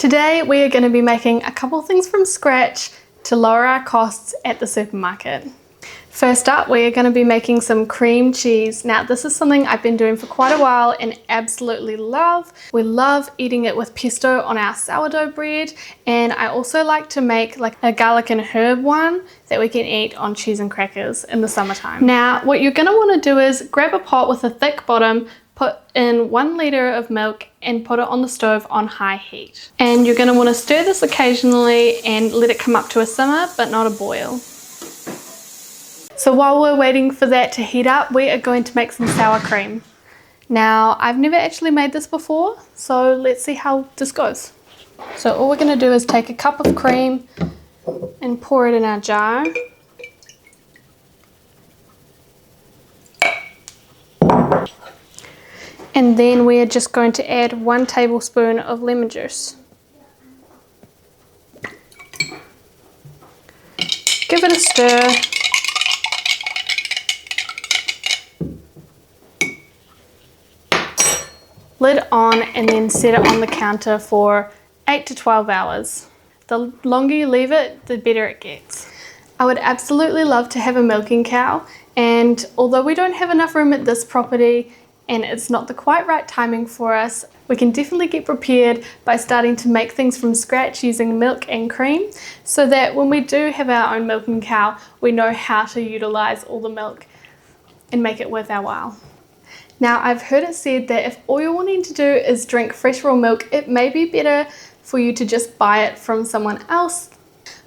Today we are going to be making a couple things from scratch to lower our costs at the supermarket. First up, we are going to be making some cream cheese. Now this is something I've been doing for quite a while and absolutely love. We love eating it with pesto on our sourdough bread, and I also like to make like a garlic and herb one that we can eat on cheese and crackers in the summertime. Now what you're going to want to do is grab a pot with a thick bottom, put in 1 liter of milk and put it on the stove on high heat. And you're going to want to stir this occasionally and let it come up to a simmer but not a boil. So while we're waiting for that to heat up, we are going to make some sour cream. Now, I've never actually made this before, so let's see how this goes. So all we're going to do is take a cup of cream and pour it in our jar. And then we are just going to add 1 tablespoon of lemon juice. Give it a stir. Lid on and then set it on the counter for 8 to 12 hours. The longer you leave it, the better it gets. I would absolutely love to have a milking cow, and although we don't have enough room at this property and it's not the quite right timing for us, we can definitely get prepared by starting to make things from scratch using milk and cream, so that when we do have our own milking cow, we know how to utilize all the milk and make it worth our while. Now, I've heard it said that if all you're wanting to do is drink fresh raw milk, it may be better for you to just buy it from someone else.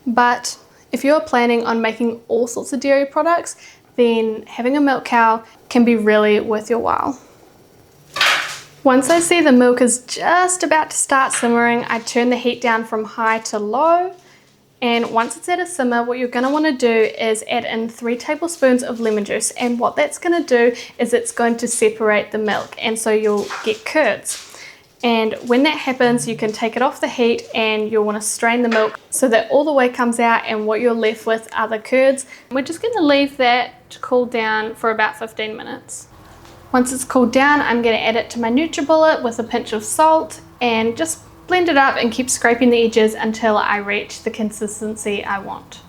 But if you're planning on making all sorts of dairy products, then having a milk cow can be really worth your while. Once I see the milk is just about to start simmering, I turn the heat down from high to low. And once it's at a simmer, what you're going to want to do is add in 3 tablespoons of lemon juice. And what that's going to do is it's going to separate the milk, and so you'll get curds. And when that happens, you can take it off the heat and you'll want to strain the milk so that all the whey comes out, and what you're left with are the curds. We're just going to leave that to cool down for about 15 minutes. Once it's cooled down, I'm going to add it to my NutriBullet with a pinch of salt and just blend it up and keep scraping the edges until I reach the consistency I want.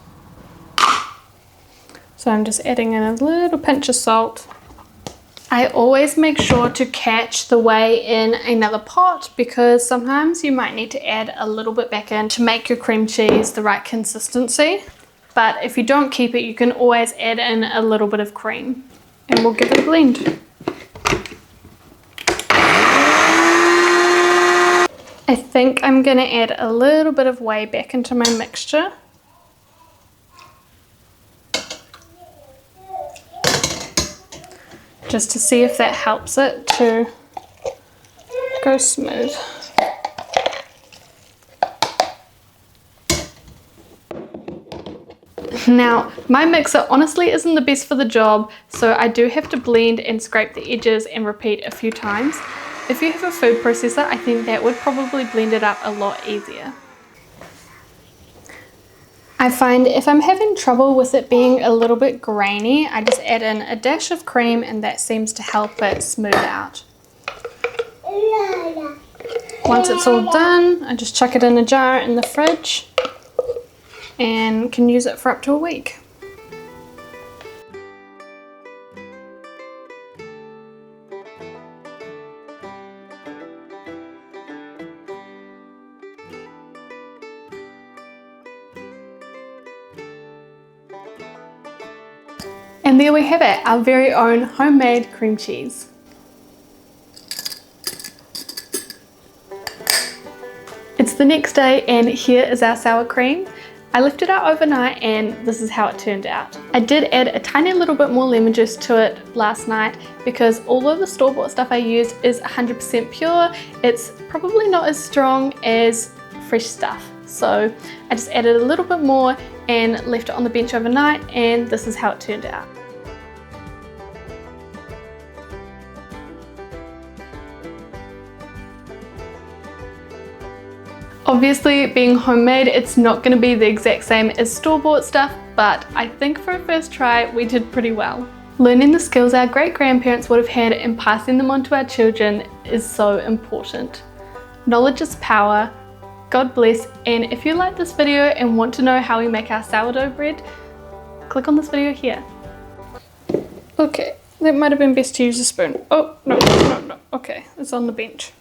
So I'm just adding in a little pinch of salt. I always make sure to catch the whey in another pot, because sometimes you might need to add a little bit back in to make your cream cheese the right consistency. But if you don't keep it, you can always add in a little bit of cream, and we'll give it a blend. I think I'm going to add a little bit of whey back into my mixture. Just to see if that helps it to go smooth. Now, my mixer honestly isn't the best for the job, so I do have to blend and scrape the edges and repeat a few times. If you have a food processor, I think that would probably blend it up a lot easier. I find if I'm having trouble with it being a little bit grainy, I just add in a dash of cream, and that seems to help it smooth out. Once it's all done, I just chuck it in a jar in the fridge and can use it for up to a week. And there we have it, our very own homemade cream cheese. It's the next day and here is our sour cream. I left it out overnight and this is how it turned out. I did add a tiny little bit more lemon juice to it last night, because although the store-bought stuff I used is 100% pure, it's probably not as strong as fresh stuff. So I just added a little bit more and left it on the bench overnight, and this is how it turned out. Obviously, being homemade, it's not going to be the exact same as store-bought stuff, but I think for a first try, we did pretty well. Learning the skills our great-grandparents would have had and passing them on to our children is so important. Knowledge is power, God bless, and if you like this video and want to know how we make our sourdough bread, click on this video here. Okay, that might have been best to use a spoon. Oh, no, no, no. Okay, it's on the bench.